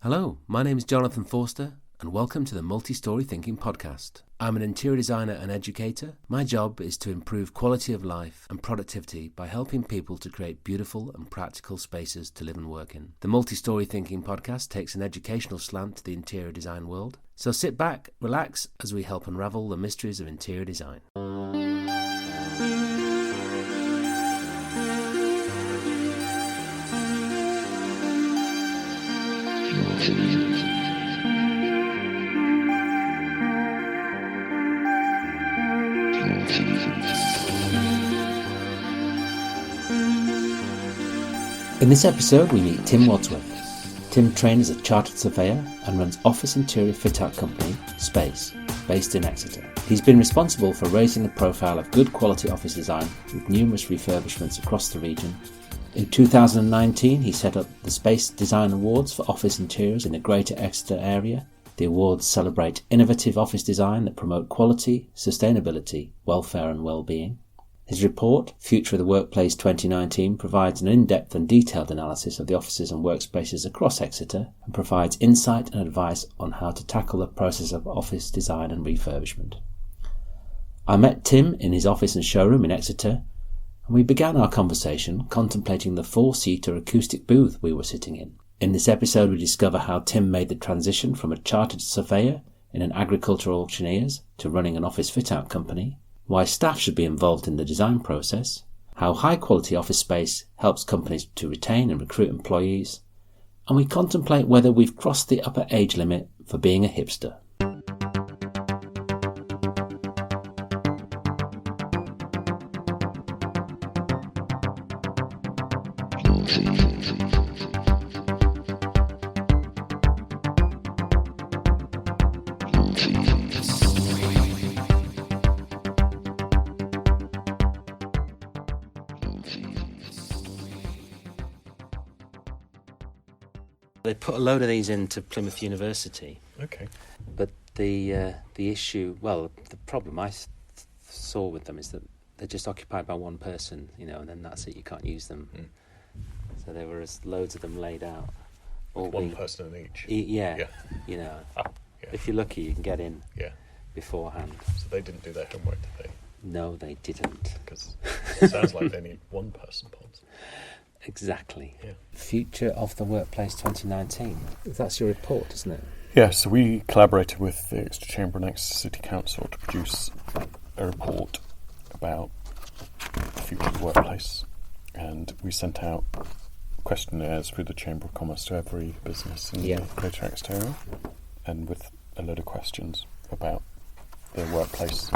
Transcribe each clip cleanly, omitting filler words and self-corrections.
Hello, my name is Jonathan Forster, and welcome to the Multi-Story Thinking Podcast. I'm an interior designer and educator. My job is to improve quality of life and productivity by helping people to create beautiful and practical spaces to live and work in. The Multi-Story Thinking Podcast takes an educational slant to the interior design world. So sit back, relax, as we help unravel the mysteries of interior design. In this episode, we meet Tim Wadsworth. Tim trained as a chartered surveyor and runs office interior fit-out company, Space, based in Exeter. He's been responsible for raising the profile of good quality office design with numerous refurbishments across the region. In 2019, he set up the Space Design Awards for office interiors in the Greater Exeter area. The awards celebrate innovative office design that promote quality, sustainability, welfare and well-being. His report, Future of the Workplace 2019, provides an in-depth and detailed analysis of the offices and workspaces across Exeter and provides insight and advice on how to tackle the process of office design and refurbishment. I met Tim in his office and showroom in Exeter, and we began our conversation contemplating the four-seater acoustic booth we were sitting in. In this episode, we discover how Tim made the transition from a chartered surveyor in an agricultural auctioneers to running an office fit-out company, why staff should be involved in the design process, how high-quality office space helps companies to retain and recruit employees, and we contemplate whether we've crossed the upper age limit for being a hipster. They put a load of these into Plymouth University. Okay. But the issue, well, the problem I saw with them is that they're just occupied by one person, and then that's it. You can't use them. Mm. So there were loads of them laid out. With one person in each. Yeah. If you're lucky, you can get in. Yeah. Beforehand. So they didn't do their homework, did they? No, they didn't. Because it sounds like they need one person pods. Exactly. Yeah. Future of the Workplace 2019. That's your report, isn't it? Yeah, so we collaborated with the Exeter Chamber and Exeter City Council to produce a report about the future of the workplace. And we sent out questionnaires through the Chamber of Commerce to every business in the Greater Exeter area, and with a load of questions about their workplace,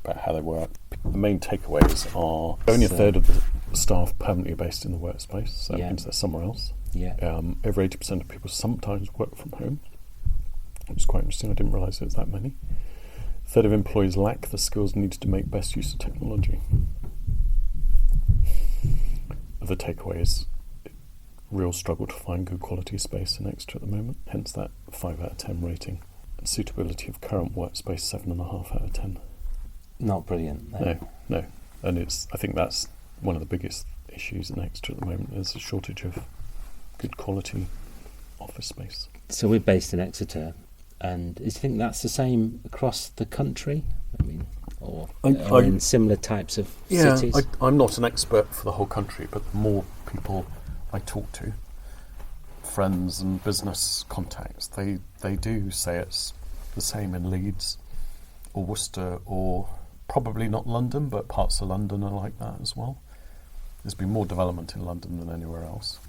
about how they work. The main takeaways are only a third of the staff permanently based in the workspace, so that means they're somewhere else. Yeah. Over 80% of people sometimes work from home, which is quite interesting. I didn't realise there was that many. A third of employees lack the skills needed to make best use of technology. The takeaway is real struggle to find good quality space in Exeter at the moment, hence that 5 out of 10 rating. And suitability of current workspace, 7.5 out of 10. Not brilliant. No. And I think that's one of the biggest issues in Exeter at the moment, is a shortage of good quality office space. So we're based in Exeter, and do you think that's the same across the country? I mean, or in similar types of cities? I'm not an expert for the whole country, but the more people I talk to, friends and business contacts, they do say it's the same in Leeds or Worcester, or probably not London, but parts of London are like that as well. There's been more development in London than anywhere else.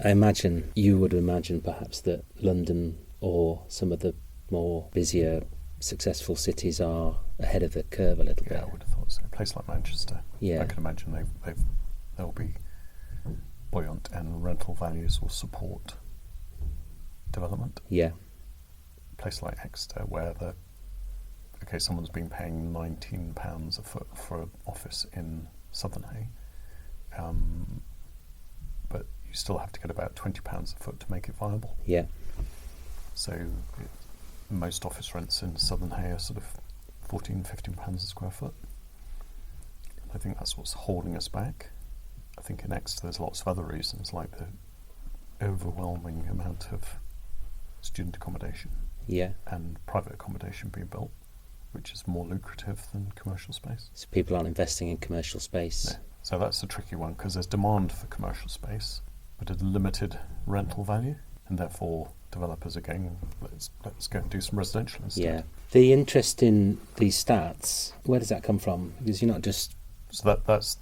You would imagine perhaps that London or some of the more busier, successful cities are ahead of the curve a little bit. Yeah, I would have thought so. A place like Manchester, I can imagine they'll be buoyant, and rental values will support development. Yeah. A place like Exeter, where someone's been paying £19 a foot for an office in Southernhay, but you still have to get about £20 a foot to make it viable. Yeah. So most office rents in Southernhay are sort of £14-15 a square foot. I think that's what's holding us back. I think in Exeter there's lots of other reasons, like the overwhelming amount of student accommodation Yeah. and private accommodation being built, which is more lucrative than commercial space. So people aren't investing in commercial space. No. So that's a tricky one, because there's demand for commercial space, but a limited rental value, and therefore developers are going, let's go and do some residential instead. Yeah. The interest in these stats, where does that come from? Because you're not just... So that's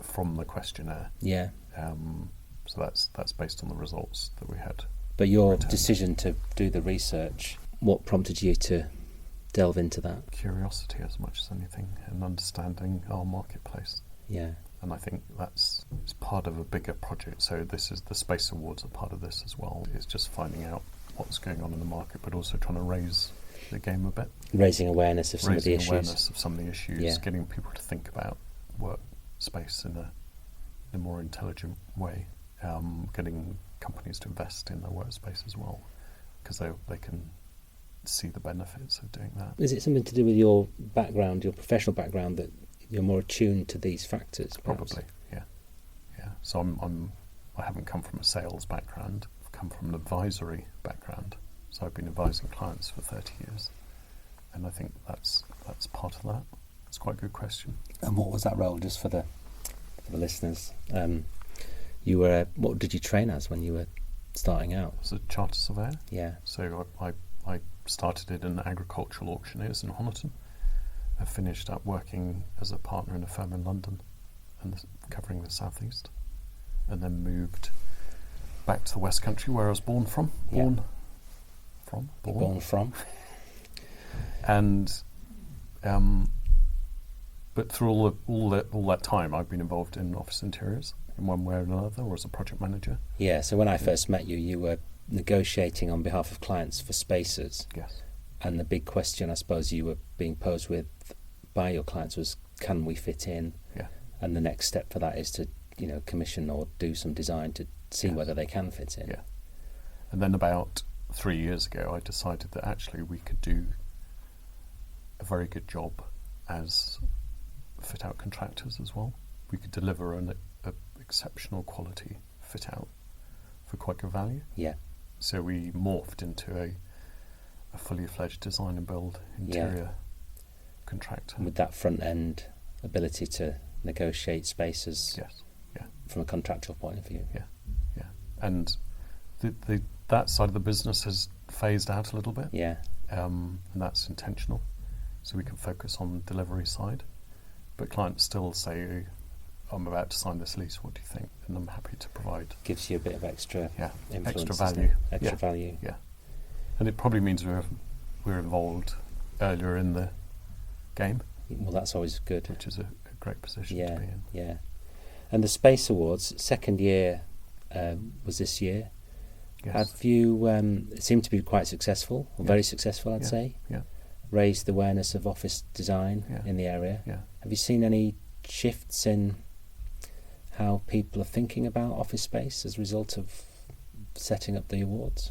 from the questionnaire. Yeah. So that's based on the results that we had. But your returned. decision to do the research, what prompted you to delve into that? Curiosity as much as anything, and understanding our marketplace. Yeah. And I think it's part of a bigger project. So this is the Space Awards are part of this as well. It's just finding out what's going on in the market, but also trying to raise the game a bit. Raising awareness of some of the issues. Awareness of some of the issues, Yeah. getting people to think about workspace in a more intelligent way, getting companies to invest in their workspace as well, because they can see the benefits of doing that. Is it something to do with your background, your professional background, that you're more attuned to these factors? Perhaps? Probably, yeah. So I haven't come from a sales background. I've come from an advisory background. So I've been advising clients for 30 years, and I think that's part of that. It's quite a good question. And what was that role, just for the listeners? You were what did you train as when you were starting out? I was a chartered surveyor. Yeah. So I started it in agricultural auctioneers in Honiton. I finished up working as a partner in a firm in London and covering the southeast, and then moved back to the West Country where I was born from. And but through all that time, I've been involved in office interiors in one way or another, or as a project manager. Yeah. So when I first met you, you were negotiating on behalf of clients for spaces. Yes. And the big question, I suppose, you were being posed with by your clients was, can we fit in? Yeah. And the next step for that is to, commission or do some design to see Yes. whether they can fit in. Yeah. And then about 3 years ago, I decided that actually we could do a very good job as fit-out contractors as well. We could deliver an exceptional quality fit-out for quite good value. Yeah. So we morphed into a fully fledged design and build interior contractor. And with that front-end ability to negotiate spaces. Yes. Yeah. From a contractual point of view. Yeah. And that side of the business has phased out a little bit. Yeah. And that's intentional. So we can focus on the delivery side. But clients still say, I'm about to sign this lease, what do you think? And I'm happy to provide. Gives you a bit of extra influence. Extra value. Extra value. Yeah. And it probably means we're involved earlier in the game. Well, that's always good. Which is a great position to be in. Yeah. And the Space Awards, second year was this year. Yes. Have you, it seemed to be quite successful, or very successful, I'd say. Yeah. Raised the awareness of office design in the area. Yeah. Have you seen any shifts in how people are thinking about office space as a result of setting up the awards?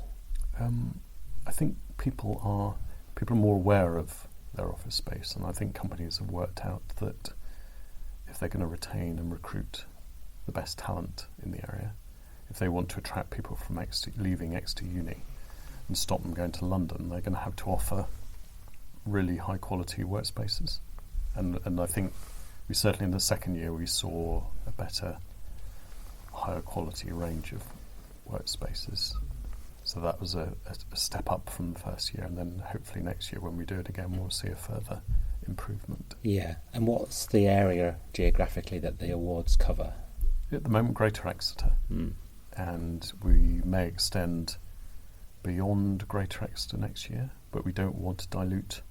I think people are more aware of their office space, and I think companies have worked out that if they're going to retain and recruit the best talent in the area, if they want to attract people from leaving Exeter Uni and stop them going to London, they're going to have to offer really high quality workspaces. And I think we certainly in the second year we saw a better, higher quality range of workspaces. So that was a step up from the first year, and then hopefully next year when we do it again we'll see a further improvement. Yeah. And what's the area geographically that the awards cover? At the moment, Greater Exeter. And we may extend beyond Greater Exeter next year, but we don't want to dilute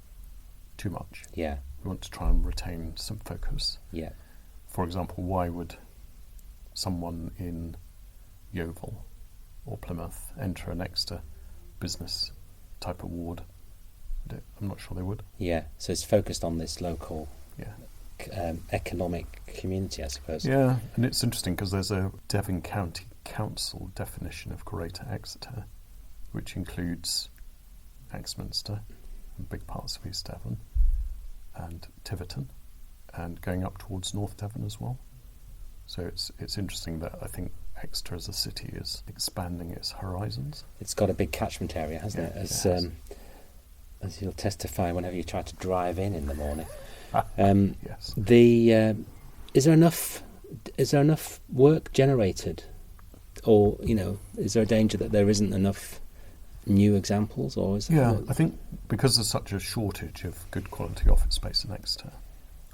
too much. Yeah. We want to try and retain some focus. Yeah. For example, why would someone in Yeovil or Plymouth enter an Exeter business type award? I'm not sure they would. Yeah, so it's focused on this local economic community, I suppose. Yeah, and it's interesting because there's a Devon County Council definition of Greater Exeter, which includes Axminster and big parts of East Devon and Tiverton and going up towards North Devon as well. So it's interesting that I think Exeter as a city is expanding its horizons. It's got a big catchment area, hasn't it? As you'll testify whenever you try to drive in the morning. Yes. Is there enough work generated, or is there a danger that there isn't enough new examples, or is I think because there's such a shortage of good quality office space in Exeter,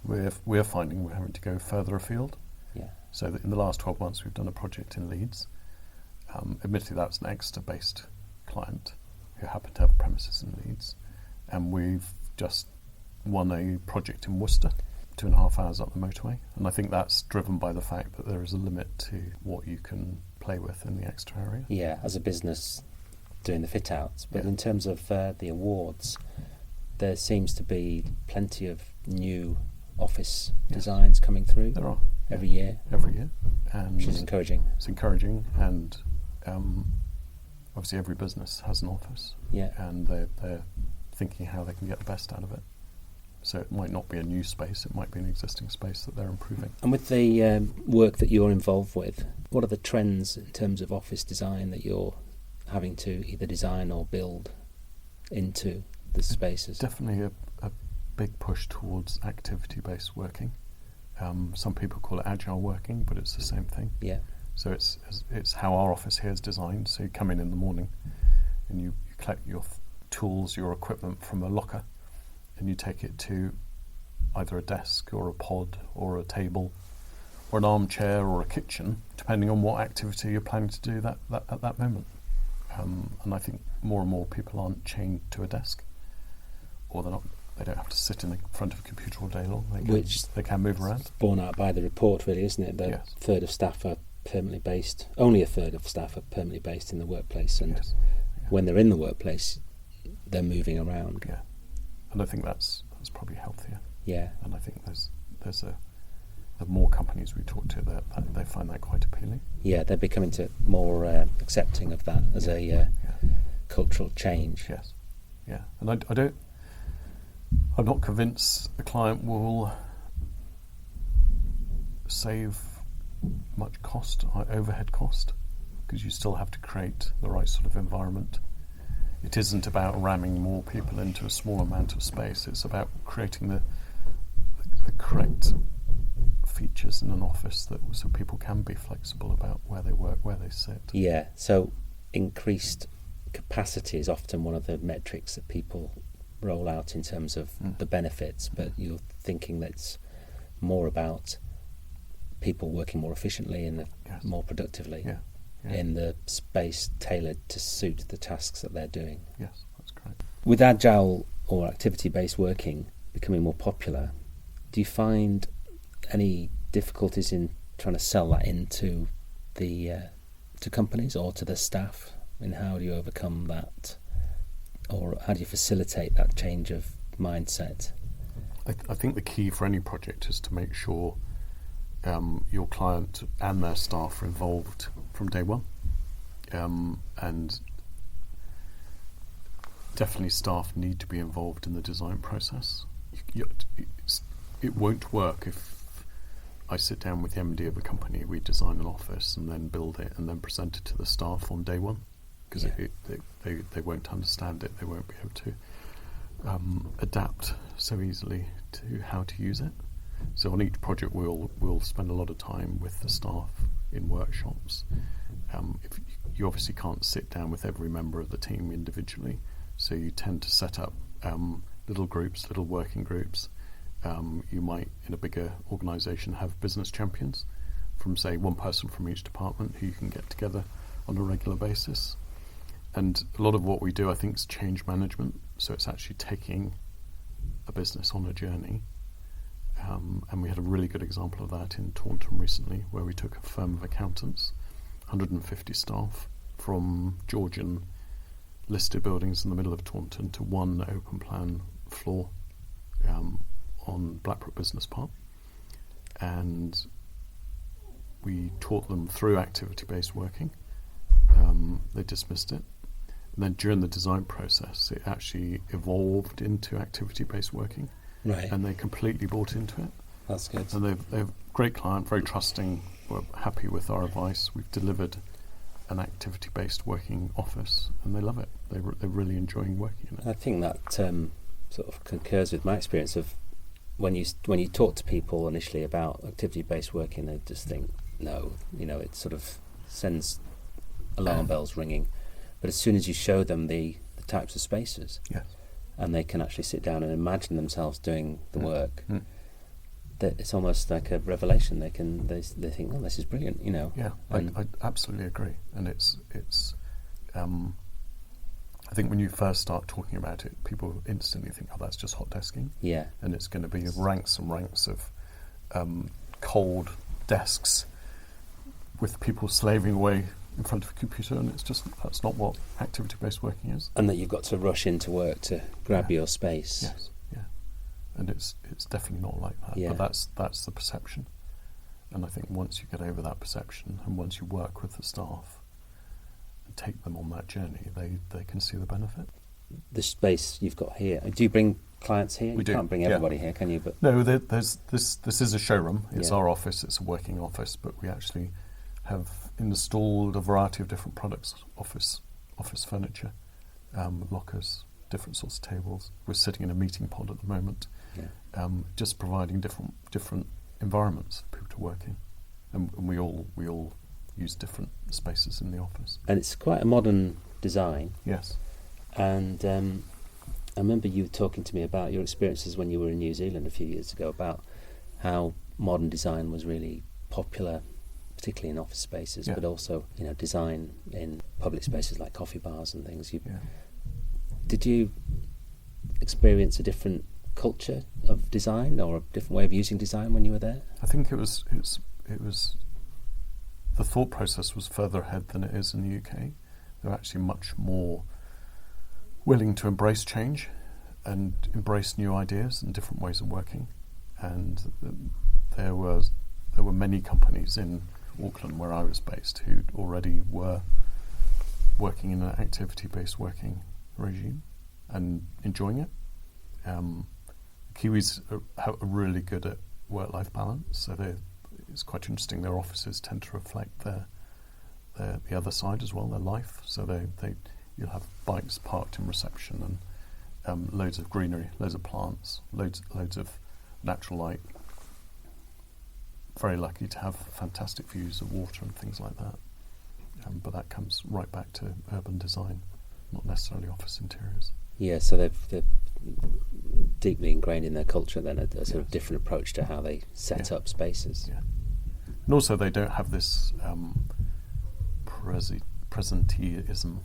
we're finding we're having to go further afield. Yeah. So that in the last 12 months we've done a project in Leeds. Admittedly, that was an Exeter-based client who happened to have premises in Leeds, and we've just won a project in Worcester, 2.5 hours up the motorway, and I think that's driven by the fact that there is a limit to what you can play with in the Exeter area. Yeah, as a business doing the fit outs, but in terms of the awards, there seems to be plenty of new office designs coming through. There are every year, and which is encouraging. It's encouraging, and obviously every business has an office, and they're thinking how they can get the best out of it. So it might not be a new space, it might be an existing space that they're improving. And with the work that you're involved with, what are the trends in terms of office design that you're having to either design or build into the spaces? Definitely a big push towards activity-based working. Some people call it agile working, but it's the same thing. Yeah. So it's how our office here is designed. So you come in the morning and you collect your tools, your equipment from a locker, and you take it to either a desk or a pod or a table or an armchair or a kitchen, depending on what activity you're planning to do that at that moment. And I think more and more people aren't chained to a desk, or they don't have to sit in front of a computer all day long. They can move around. Borne out by the report, really, isn't it? That third of staff are permanently based. Only a third of staff are permanently based in the workplace, and when they're in the workplace, they're moving around. Yeah, and I think that's probably healthier. Yeah, and I think there's the more companies we talk to, that they find that quite appealing. Yeah, they're becoming more accepting of that as a cultural change. Yes, yeah, and I'm not convinced the client will save much overhead cost, because you still have to create the right sort of environment. It isn't about ramming more people into a small amount of space. It's about creating the correct features in an office so people can be flexible about where they work, where they sit. Yeah, so increased capacity is often one of the metrics that people roll out in terms of the benefits, but you're thinking that's more about people working more efficiently and more productively in the space tailored to suit the tasks that they're doing. Yes, that's correct. With agile or activity-based working becoming more popular, do you find any difficulties in trying to sell that into to companies or to the staff? And how do you overcome that, or how do you facilitate that change of mindset? I think the key for any project is to make sure your client and their staff are involved from day one, and definitely staff need to be involved in the design process. It won't work if I sit down with the MD of a company, we design an office and then build it and then present it to the staff on day one, because they won't understand it. They won't be able to adapt so easily to how to use it. So on each project we'll spend a lot of time with the staff in workshops. If you obviously can't sit down with every member of the team individually, so you tend to set up little groups, little working groups. You might, in a bigger organisation, have business champions from, say, one person from each department who you can get together on a regular basis. And a lot of what we do, I think, is change management. So it's actually taking a business on a journey. And we had a really good example of that in Taunton recently, where we took a firm of accountants, 150 staff, from Georgian listed buildings in the middle of Taunton to one open plan floor on Blackbrook Business Park, and we taught them through activity-based working. They dismissed it, and then during the design process it actually evolved into activity-based working, right? And they completely bought into it. That's good. And they're a great client, very trusting were happy with our advice. We've delivered an activity-based working office, and they love it. They're really enjoying working in it. I think that sort of concurs with my experience of when you talk to people initially about activity-based working, they just think, no, it sort of sends alarm bells ringing. But as soon as you show them the types of spaces, Yes. and they can actually sit down and imagine themselves doing the work, that it's almost like a revelation. They think, oh, this is brilliant, Yeah, I absolutely agree. And it's I think when you first start talking about it, people instantly think, oh, that's just hot desking. Yeah. And it's going to be ranks and ranks of cold desks with people slaving away in front of a computer, and that's not what activity-based working is. And that you've got to rush into work to grab your space. Yes, yeah. And it's definitely not like that. Yeah. But that's the perception. And I think once you get over that perception, and once you work with the staff and take them on that journey, they can see the benefit. The space you've got here. Do you bring clients here? We do. Can't bring everybody here, can you? But no, there's this is a showroom. It's Yeah. our office. It's a working office, but we actually have installed a variety of different products, office furniture, lockers, different sorts of tables. We're sitting in a meeting pod at the moment, just providing different environments for people to work in, and we all use different spaces in the office. And it's quite a modern design. Yes. And I remember you talking to me about your experiences when you were in New Zealand a few years ago, about how modern design was really popular, particularly in office spaces, but also design in public spaces like coffee bars and things. Did you experience a different culture of design or a different way of using design when you were there? I think it was the thought process was further ahead than it is in the UK. They're actually much more willing to embrace change and embrace new ideas and different ways of working. And there were many companies in Auckland, where I was based, who already were working in an activity-based working regime and enjoying it. Kiwis are really good at work-life balance, so it's quite interesting. Their offices tend to reflect the other side as well, their life. So you'll have bikes parked in reception and loads of greenery, loads of plants, loads of natural light. Very lucky to have fantastic views of water and things like that. But that comes right back to urban design, not necessarily office interiors. Yeah, so they're deeply ingrained in their culture then, a sort of different approach to how they set up spaces. Yeah. And also they don't have this presenteeism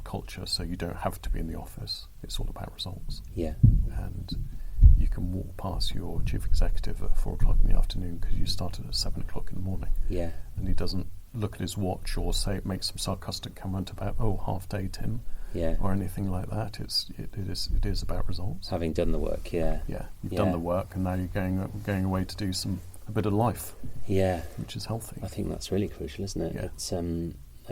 culture, so you don't have to be in the office. It's all about results. Yeah. And you can walk past your chief executive at 4 o'clock in the afternoon because you started at 7 o'clock in the morning. Yeah. And he doesn't look at his watch or make some sarcastic comment about, oh, half day, Tim. Yeah. Or anything like that. It is about results. Having done the work, yeah. Yeah. You've done the work, and now you're going away to do a bit of life. Yeah. Which is healthy. I think that's really crucial, isn't it? Yeah. It's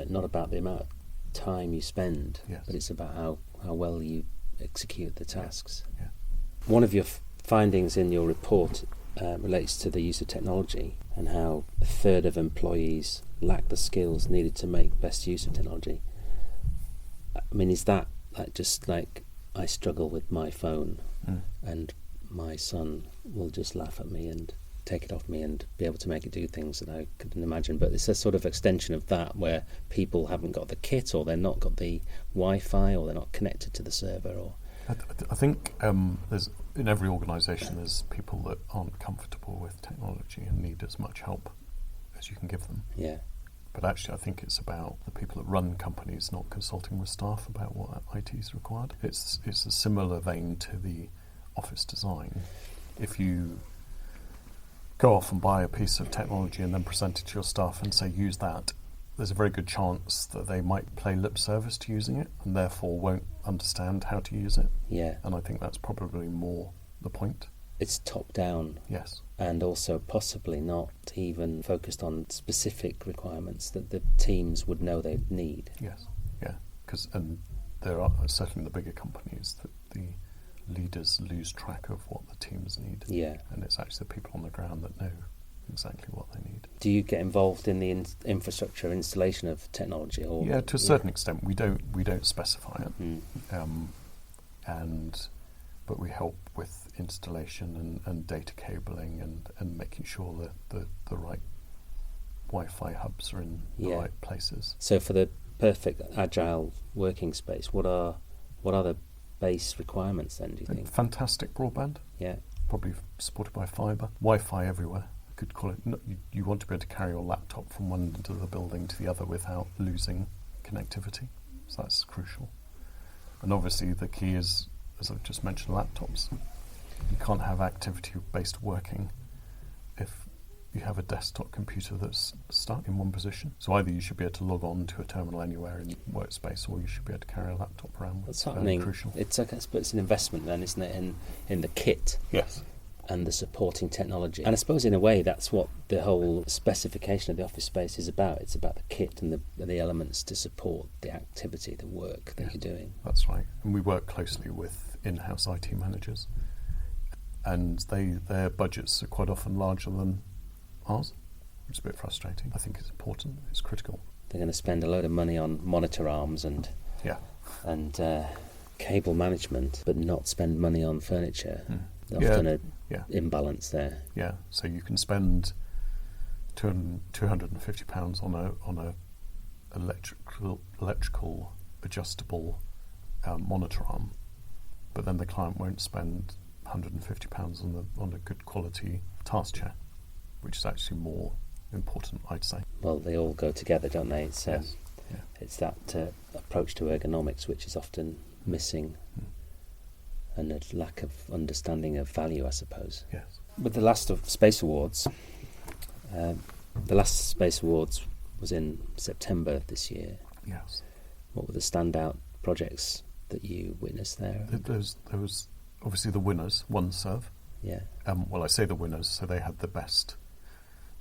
not about the amount of time you spend, but it's about how well you execute the tasks. Yeah. One of your findings in your report relates to the use of technology and how a third of employees lack the skills needed to make best use of technology. I mean, is that just like I struggle with my phone and my son will just laugh at me and take it off me and be able to make it do things that I couldn't imagine? But it's a sort of extension of that, where people haven't got the kit, or they're not got the Wi-Fi, or they're not connected to the server. Or I think there's, in every organisation, there's people that aren't comfortable with technology and need as much help as you can give them. Yeah. But actually, I think it's about the people that run companies not consulting with staff about what IT is required. It's a similar vein to the office design. If you go off and buy a piece of technology and then present it to your staff and say, use that, there's a very good chance that they might play lip service to using it and therefore won't understand how to use it. Yeah. And I think that's probably more the point. It's top down. Yes. And also possibly not even focused on specific requirements that the teams would know they'd need. Yes. Yeah. And there are certainly the bigger companies that the leaders lose track of what the teams need. Yeah. And it's actually the people on the ground that know exactly what they need. Do you get involved in the infrastructure installation of technology? Or Yeah, to a certain extent. We don't specify it, but we help with installation and data cabling and making sure that the right Wi-Fi hubs are in the right places. So for the perfect agile working space, what are the base requirements then, do you think? Fantastic broadband. Yeah. Probably supported by fibre. Wi-Fi everywhere. Could call it. You want to be able to carry your laptop from one end of the building to the other without losing connectivity. So that's crucial. And obviously the key is, as I've just mentioned, laptops. You can't have activity-based working if you have a desktop computer that's stuck in one position. So either you should be able to log on to a terminal anywhere in workspace, or you should be able to carry a laptop around. What's happening? Crucial. It's an investment then, isn't it, in the kit? Yes. And the supporting technology. And I suppose in a way that's what the whole specification of the office space is about. It's about the kit and the elements to support the activity, the work that you're doing. That's right. And we work closely with in-house IT managers, and their budgets are quite often larger than ours, which is a bit frustrating. I think it's important, it's critical. They're going to spend a load of money on monitor arms and cable management, but not spend money on furniture. Often an imbalance there. Yeah, so you can spend £250 on a electrical adjustable monitor arm, but then the client won't spend £150 on a good quality task chair, which is actually more important, I'd say. Well, they all go together, don't they? It's it's that approach to ergonomics which is often missing. And a lack of understanding of value, I suppose. Yes. With the last of Space Awards, was in September this year. Yes. What were the standout projects that you witnessed there? There was obviously the winners, OneServe. Yeah. Well, I say the winners, so they had the best.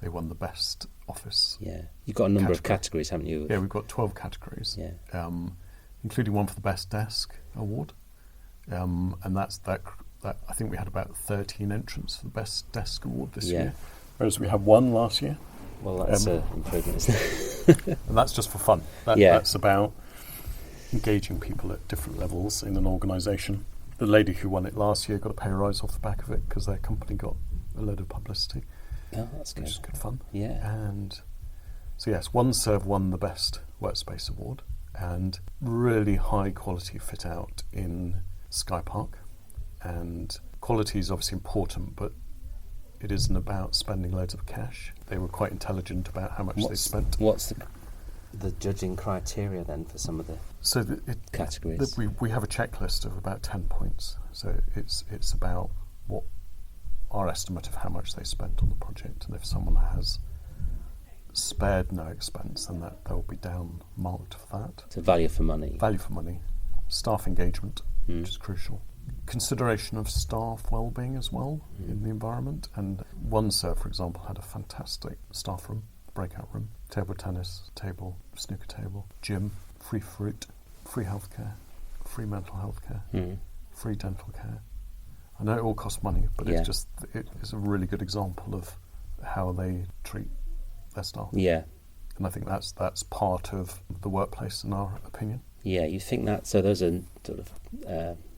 They won the best office. Yeah. You've got a number of categories, haven't you? Yeah, we've got 12 categories. Yeah. Including one for the best desk award. And that's that. I think we had about 13 entrants for the best desk award this year, whereas we had one last year. Well, that's an improvement, isn't it? And that's just for fun. That's about engaging people at different levels in an organisation. The lady who won it last year got a pay rise off the back of it because their company got a load of publicity. Oh, that's good. Which is good fun. Yeah. And so yes, OneServe won the best workspace award, and really high quality fit out in Sky Park. And quality is obviously important, but it isn't about spending loads of cash. They were quite intelligent about how much they spent. What's the judging criteria then for some of the categories? We have a checklist of about 10 points. So it's about what our estimate of how much they spent on the project, and if someone has spared no expense, then they'll be down marked for that. So value for money. Value for money. Staff engagement, which is crucial. Consideration of staff well-being as well in the environment. And OneServe, for example, had a fantastic staff room, breakout room, table tennis table, snooker table, gym, free fruit, free healthcare, free mental health care, free dental care. I know it all costs money, but it's a really good example of how they treat their staff. Yeah. And I think that's part of the workplace, in our opinion. Yeah, you think that, so those are sort of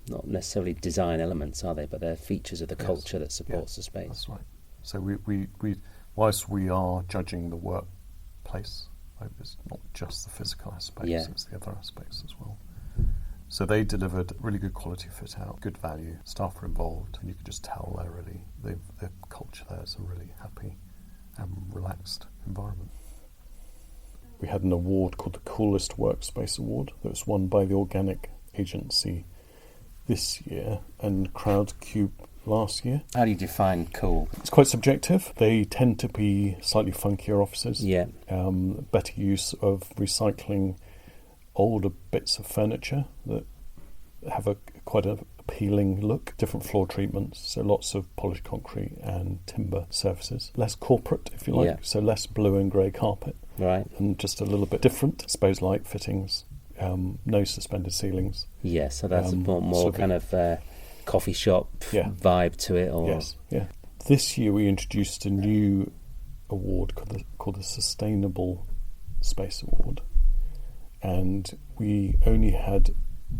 not necessarily design elements, are they? But they're features of the culture that supports the space. That's right. So we whilst we are judging the workplace, it's not just the physical aspects, it's the other aspects as well. So they delivered really good quality fit out, good value, staff were involved, and you could just tell their culture there is a really happy and relaxed environment. We had an award called the Coolest Workspace Award that was won by the Organic Agency this year and Crowdcube last year. How do you define cool? It's quite subjective. They tend to be slightly funkier offices. Yeah. Better use of recycling older bits of furniture that have quite an appealing look. Different floor treatments, so lots of polished concrete and timber surfaces. Less corporate, if you like, so less blue and grey carpet. Right. And just a little bit different. I suppose light fittings, no suspended ceilings. Yeah, so that's more kind of coffee shop vibe to it. Or Yes, yeah. This year we introduced a new award called the Sustainable Space Award, and we had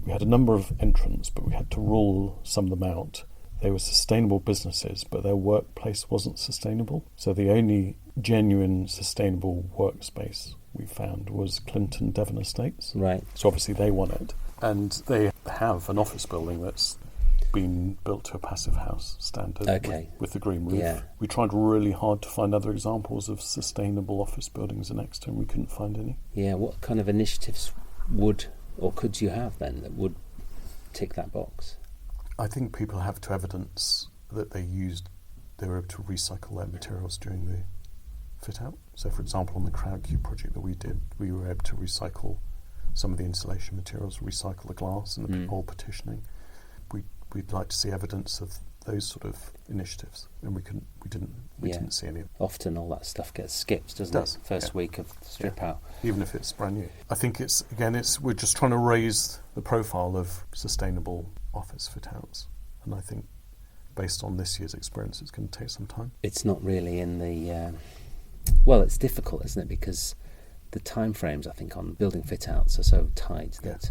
a number of entrants, but we had to rule some of them out. They were sustainable businesses, but their workplace wasn't sustainable. So the only genuine sustainable workspace we found was Clinton Devon Estates. Right. So obviously they won it. And they have an office building that's been built to a passive house standard with the green roof. Yeah. We tried really hard to find other examples of sustainable office buildings in Exeter, and we couldn't find any. Yeah, what kind of initiatives would or could you have then that would tick that box? I think people have to evidence that they were able to recycle their materials during the fit out. So for example, on the Crowdcube project that we did, we were able to recycle some of the insulation materials, recycle the glass and the old partitioning. We'd like to see evidence of those sort of initiatives, and we didn't see any. Often all that stuff gets skipped, doesn't it? First week of strip out. Even if it's brand new. I think we're just trying to raise the profile of sustainable office fit outs, and I think based on this year's experience it's going to take some time. It's not really in the well, it's difficult, isn't it, because the time frames I think on building fit outs are so tight that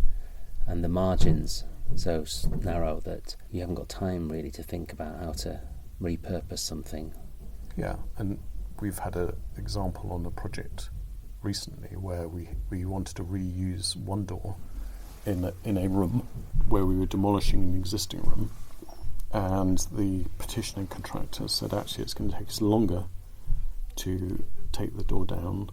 and the margins so narrow that you haven't got time really to think about how to repurpose something. Yeah, and we've had an example on a project recently where we wanted to reuse one door in a room where we were demolishing an existing room, and the petitioning contractor said actually it's going to take us longer to take the door down,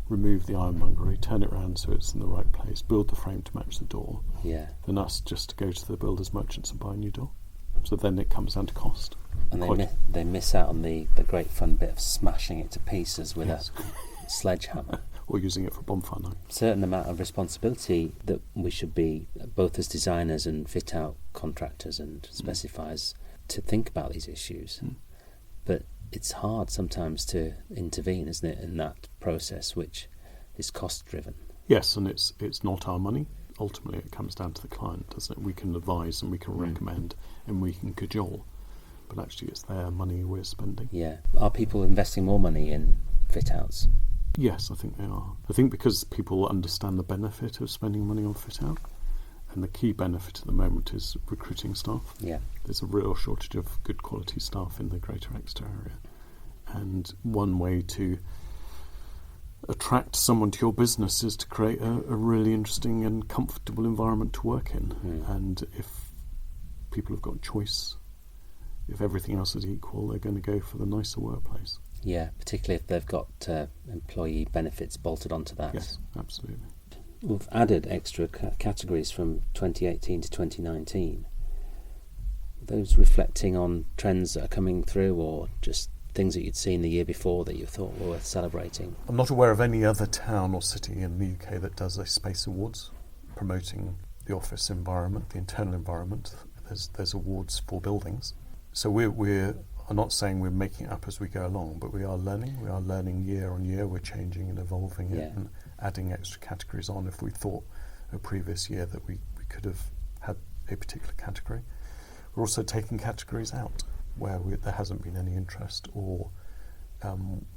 remove the ironmongery, turn it around so it's in the right place, build the frame to match the door, than us just to go to the builders merchants and buy a new door. So then it comes down to cost. And they miss out on the great fun bit of smashing it to pieces with a sledgehammer. Or using it for bonfire night. Certain amount of responsibility that we should be, both as designers and fit out contractors and specifiers, to think about these issues. But it's hard sometimes to intervene, isn't it, in that process, which is cost driven. Yes, and it's not our money. Ultimately it comes down to the client, doesn't it? We can advise and we can recommend and we can cajole, but actually it's their money we're spending. Yeah. Are people investing more money in fit outs? Yes, I think they are. I think because people understand the benefit of spending money on fit out, and the key benefit at the moment is recruiting staff. Yeah. There's a real shortage of good quality staff in the Greater Exeter area, and one way to attract someone to your business is to create a really interesting and comfortable environment to work in. And if people have got choice, if everything else is equal, they're going to go for the nicer workplace. Yeah, particularly if they've got employee benefits bolted onto that. Yes, absolutely. We've added extra categories from 2018 to 2019. Those reflecting on trends that are coming through, or just things that you'd seen the year before that you thought were worth celebrating? I'm not aware of any other town or city in the UK that does a space awards promoting the office environment, the internal environment. There's awards for buildings. So I'm not saying we're making it up as we go along, but we are learning. We are learning year on year. We're changing and evolving it and adding extra categories on if we thought a previous year that we could have had a particular category. We're also taking categories out where there hasn't been any interest, or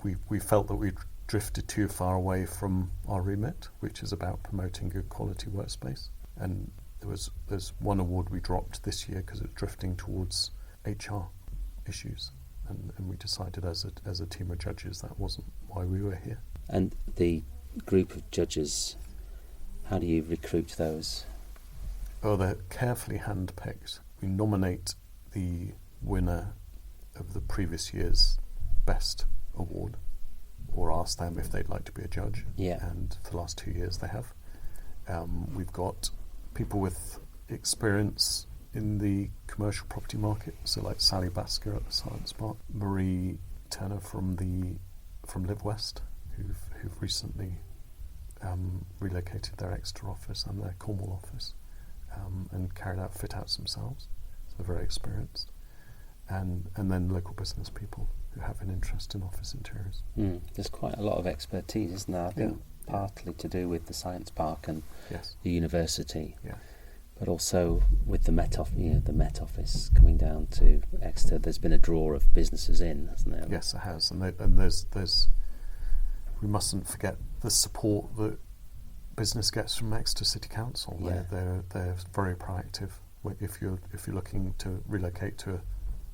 we felt that we'd drifted too far away from our remit, which is about promoting good quality workspace. And there's one award we dropped this year because it's drifting towards HR issues, and we decided as a team of judges that wasn't why we were here. And the group of judges, how do you recruit those? Oh, they're carefully handpicked. We nominate the winner of the previous year's best award, or ask them if they'd like to be a judge. And for the last 2 years they have. We've got people with experience in the commercial property market, so like Sally Basker at the Science Park, Marie Turner from Live West, who've recently relocated their Exeter office and their Cornwall office, and carried out fit outs themselves, so they're very experienced, and then local business people who have an interest in office interiors. There's quite a lot of expertise, isn't there? I think partly to do with the Science Park and the university. But also with the Met Office coming down to Exeter, there's been a draw of businesses in, hasn't there? Yes, it has, and there's we mustn't forget the support that business gets from Exeter City Council. Yeah. They're very proactive. If you're looking to relocate to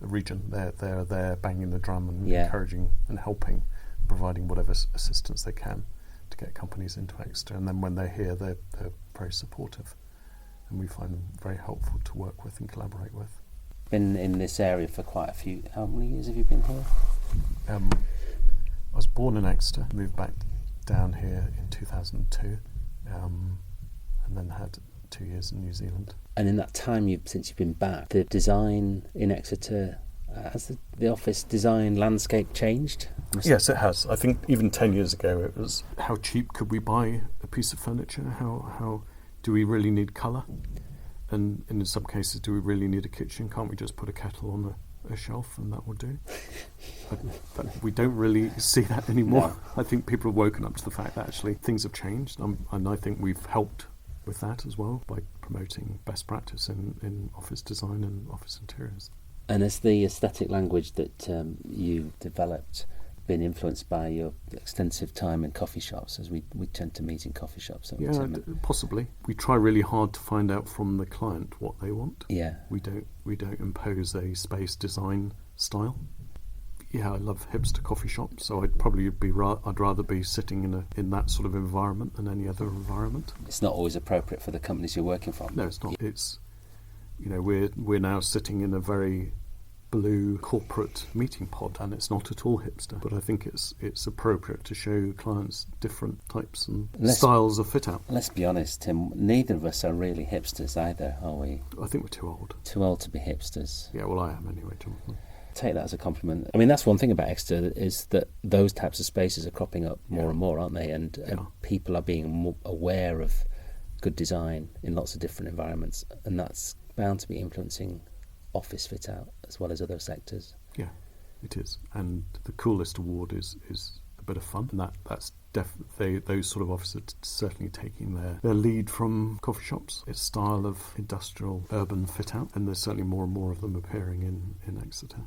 a region, they're there banging the drum and encouraging and helping, providing whatever assistance they can to get companies into Exeter. And then when they're here, they're very supportive, and we find them very helpful to work with and collaborate with. Been in this area for quite a few. How many years have you been here? I was born in Exeter, moved back down here in 2002, and then had 2 years in New Zealand. And in that time, since you've been back, the design in Exeter, has the office design landscape changed? Yes, it has. I think even 10 years ago it was, how cheap could we buy a piece of furniture? How do we really need colour? And in some cases, do we really need a kitchen? Can't we just put a kettle on a shelf and that will do? But we don't really see that anymore. No. I think people have woken up to the fact that actually things have changed, and I think we've helped with that as well by promoting best practice in office design and office interiors. And has the aesthetic language that you developed been influenced by your extensive time in coffee shops, as we tend to meet in coffee shops? Yeah, possibly. We try really hard to find out from the client what they want. Yeah. We don't impose a space design style. Yeah, I love hipster coffee shops, so I'd rather be sitting in that sort of environment than any other environment. It's not always appropriate for the companies you're working from. No, it's not. It's, we're now sitting in a very blue corporate meeting pod, and it's not at all hipster. But I think it's appropriate to show clients different types and styles of fit out. Let's be honest, Tim. Neither of us are really hipsters either, are we? I think we're too old. Too old to be hipsters. Yeah, well, I am anyway, Jonathan. Take that as a compliment. I mean, that's one thing about Exeter, is that those types of spaces are cropping up more and more, aren't they? And people are being more aware of good design in lots of different environments, and that's bound to be influencing office fit out as well as other sectors. Yeah, it is. And the coolest award is a bit of fun, and that's definitely, those sort of offices are certainly taking their lead from coffee shops. It's style of industrial urban fit out, and there's certainly more and more of them appearing in Exeter.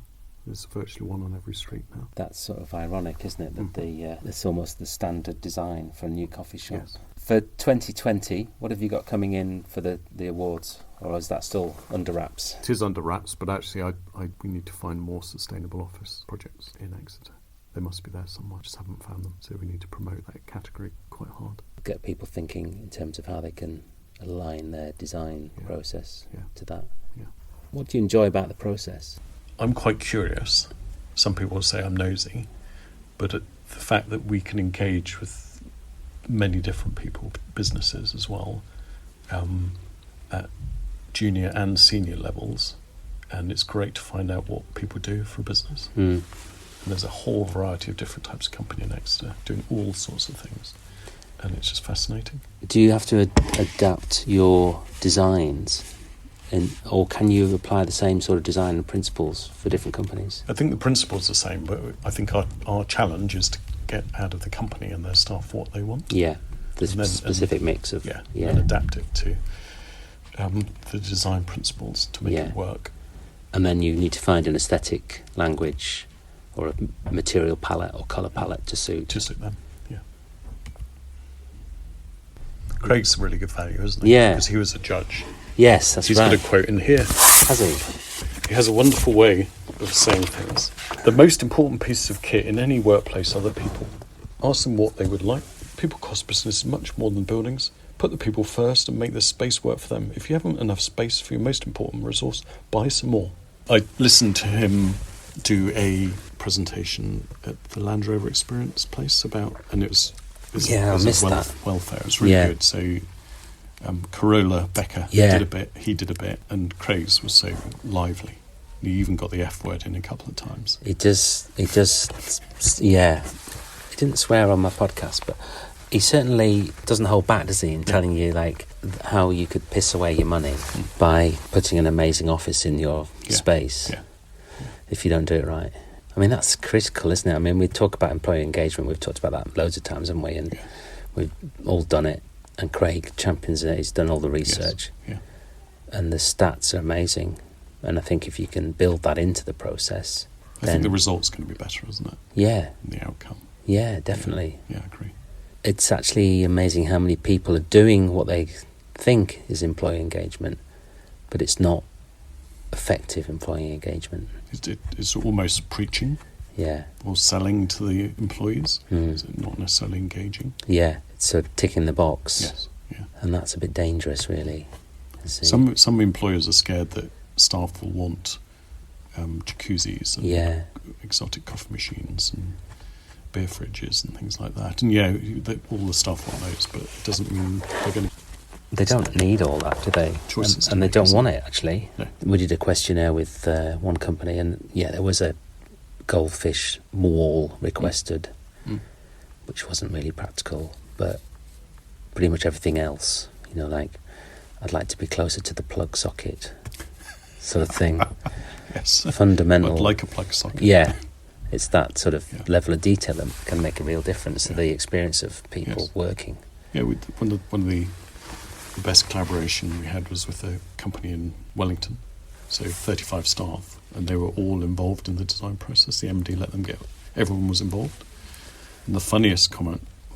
There's virtually one on every street now. That's sort of ironic, isn't it, that it's almost the standard design for a new coffee shop. Yes. For 2020, what have you got coming in for the awards, or is that still under wraps? It is under wraps, but actually we need to find more sustainable office projects in Exeter. They must be there somewhere, just haven't found them, so we need to promote that category quite hard. Get people thinking in terms of how they can align their design process to that. Yeah. What do you enjoy about the process? I'm quite curious. Some people will say I'm nosy, but the fact that we can engage with many different people, businesses as well, at junior and senior levels, and it's great to find out what people do for business. And there's a whole variety of different types of company in Exeter doing all sorts of things, and it's just fascinating. Do you have to adapt your designs? Or can you apply the same sort of design and principles for different companies? I think the principles are the same, but I think our challenge is to get out of the company and their staff what they want. Yeah, the specific mix of... and adapt it to the design principles to make it work. And then you need to find an aesthetic language or a material palette or colour palette to suit them, yeah. Craig's really good value, isn't he? Yeah. Because he was a judge. Yes, that's right. He's got a quote in here. Has he? He has a wonderful way of saying things. The most important pieces of kit in any workplace are the people. Ask them what they would like. People cost business much more than buildings. Put the people first and make the space work for them. If you haven't enough space for your most important resource, buy some more. I listened to him do a presentation at the Land Rover Experience place and it was I missed that. Welfare. It was really good. So Corolla Becker did a bit, he did a bit, and Craig's was so lively. He even got the F word in a couple of times. He didn't swear on my podcast, but he certainly doesn't hold back, does he, in telling you like how you could piss away your money by putting an amazing office in your space if you don't do it right. I mean, that's critical, isn't it? I mean, we talk about employee engagement. We've talked about that loads of times, haven't we? And we've all done it. And Craig champions it. He's done all the research. Yes. and the stats are amazing. And I think if you can build that into the process, I think the result's going to be better, isn't it? Yeah. In the outcome. Yeah, definitely. Yeah, I agree. It's actually amazing how many people are doing what they think is employee engagement, but it's not effective employee engagement. It's almost preaching. Yeah. Or selling to the employees. Is it not necessarily engaging? Yeah, it's sort of ticking the box. Yes. Yeah. And that's a bit dangerous, really. Some employers are scared that staff will want jacuzzis and exotic coffee machines and beer fridges and things like that. And all the staff want those, but it doesn't mean they're going to... They don't need all that, do they? Choices and they don't want it, actually. No. We did a questionnaire with one company, and there was a goldfish wall requested, which wasn't really practical, but pretty much everything else, like I'd like to be closer to the plug socket sort of thing. Yes. Fundamental. I'd like a plug socket. Yeah. It's that sort of level of detail that can make a real difference to the experience of people working. Yeah, one of the best collaboration we had was with a company in Wellington, so 35 staff, and they were all involved in the design process. The MD let them everyone was involved. And the funniest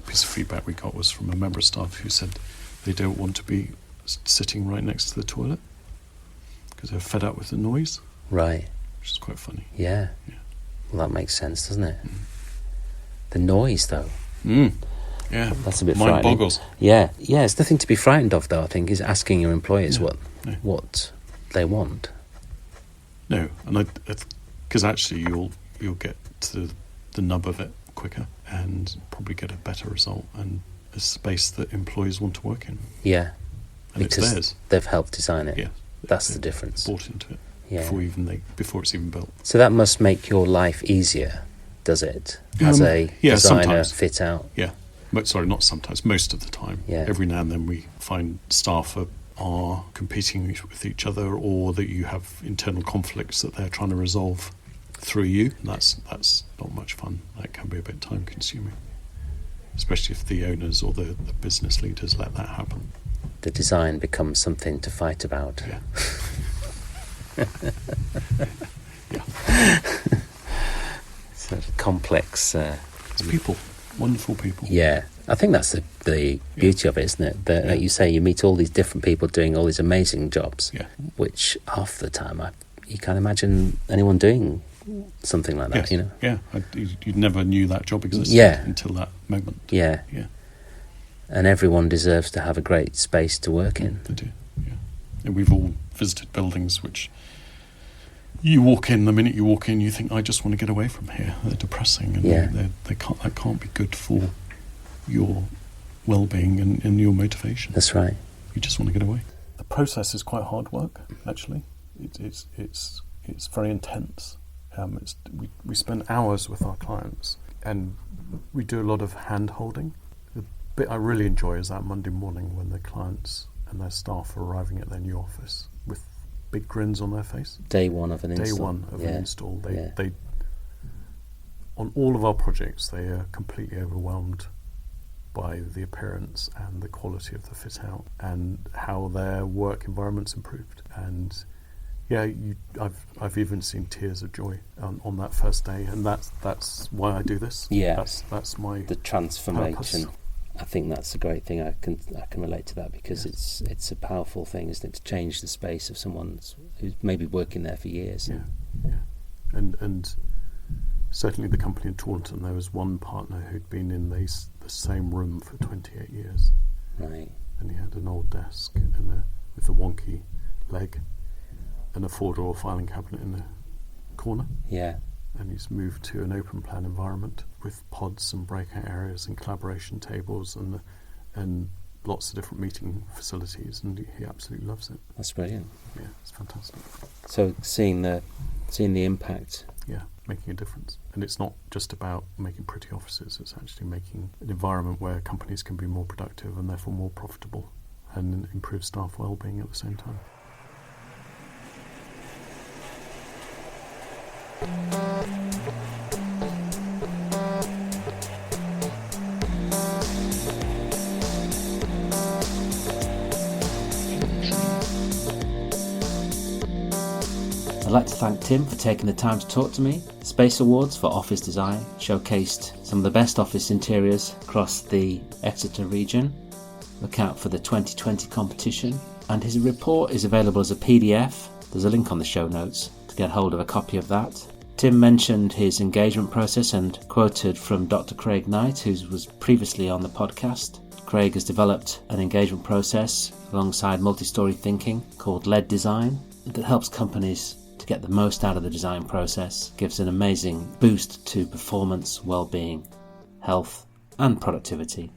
piece of feedback we got was from a member of staff who said they don't want to be sitting right next to the toilet because they're fed up with the noise. Right. Which is quite funny. Yeah. Well, that makes sense, doesn't it? The noise, though. Yeah. That's a bit Mind frightening. boggles. Yeah. It's nothing to be frightened of, though, I think, is asking your employers what they want. No, and because actually you'll get to the nub of it quicker and probably get a better result and a space that employees want to work in. Yeah. And because it's theirs. They've helped design it. Yeah. That's the difference. Bought into it. Yeah. Before it's even built. So that must make your life easier, does it? As a designer, sometimes. fit out. Yeah. Sorry, not sometimes. Most of the time. Yeah. Every now and then we find staff are competing with each other, or that you have internal conflicts that they're trying to resolve through you. And that's not much fun. That can be a bit time consuming, especially if the owners or the business leaders let that happen. The design becomes something to fight about. Yeah. Sort of complex. It's people, wonderful people. Yeah, I think that's the beauty of it, isn't it? That, like you say, you meet all these different people doing all these amazing jobs, which half the time you can't imagine anyone doing something like that. Yeah, you never knew that job existed until that moment. Yeah. And everyone deserves to have a great space to work in. They do. Yeah, and we've all visited buildings which you walk in. The minute you walk in, you think, I just want to get away from here. They're depressing, and that can't be good for your well-being and your motivation. That's right. You just want to get away. The process is quite hard work, actually. It's very intense. We spend hours with our clients, and we do a lot of hand-holding. The bit I really enjoy is that Monday morning when the clients and their staff are arriving at their new office with big grins on their face. Day one of an install. An install. They on all of our projects, they are completely overwhelmed by the appearance and the quality of the fit out and how their work environment's improved. And I've even seen tears of joy on that first day, and that's why I do this. Yeah, that's the transformation. Purpose. I think that's a great thing. I can relate to that because it's a powerful thing, isn't it, to change the space of someone who's maybe working there for years. And certainly the company in Taunton, there was one partner who'd been in the same room for 28 years. Right. And he had an old desk with a wonky leg and a 4-drawer filing cabinet in the corner. Yeah. And he's moved to an open plan environment with pods and breakout areas and collaboration tables and lots of different meeting facilities, and he absolutely loves it. That's brilliant. Yeah, it's fantastic. So seeing the impact. Yeah, making a difference. And it's not just about making pretty offices, it's actually making an environment where companies can be more productive and therefore more profitable and improve staff well-being at the same time. like to thank Tim for taking the time to talk to me. Space Awards for Office Design showcased some of the best office interiors across the Exeter region. Look out for the 2020 competition. And his report is available as a PDF. There's a link on the show notes to get hold of a copy of that. Tim mentioned his engagement process and quoted from Dr. Craig Knight, who was previously on the podcast. Craig has developed an engagement process alongside multi-story thinking called LED Design that helps companies to get the most out of the design process, gives an amazing boost to performance, well-being, health and productivity.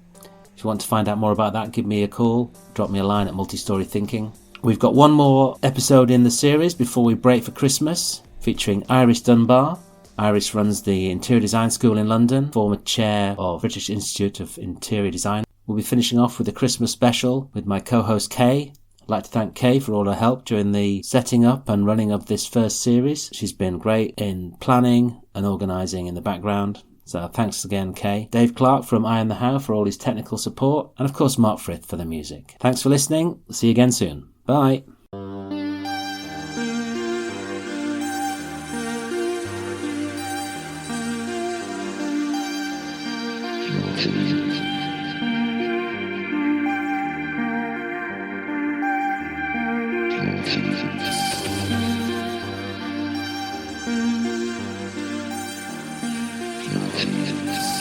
If you want to find out more about that, give me a call, drop me a line at Multi-Story Thinking. We've got one more episode in the series before we break for Christmas, featuring Iris Dunbar. Iris runs the Interior Design School in London, former chair of British Institute of Interior Design. We'll be finishing off with a Christmas special with my co-host Kay. I'd like to thank Kay for all her help during the setting up and running of this first series. She's been great in planning and organising in the background. So thanks again, Kay. Dave Clark from Eye on the How for all his technical support. And of course, Mark Frith for the music. Thanks for listening. See you again soon. Bye. Jesus.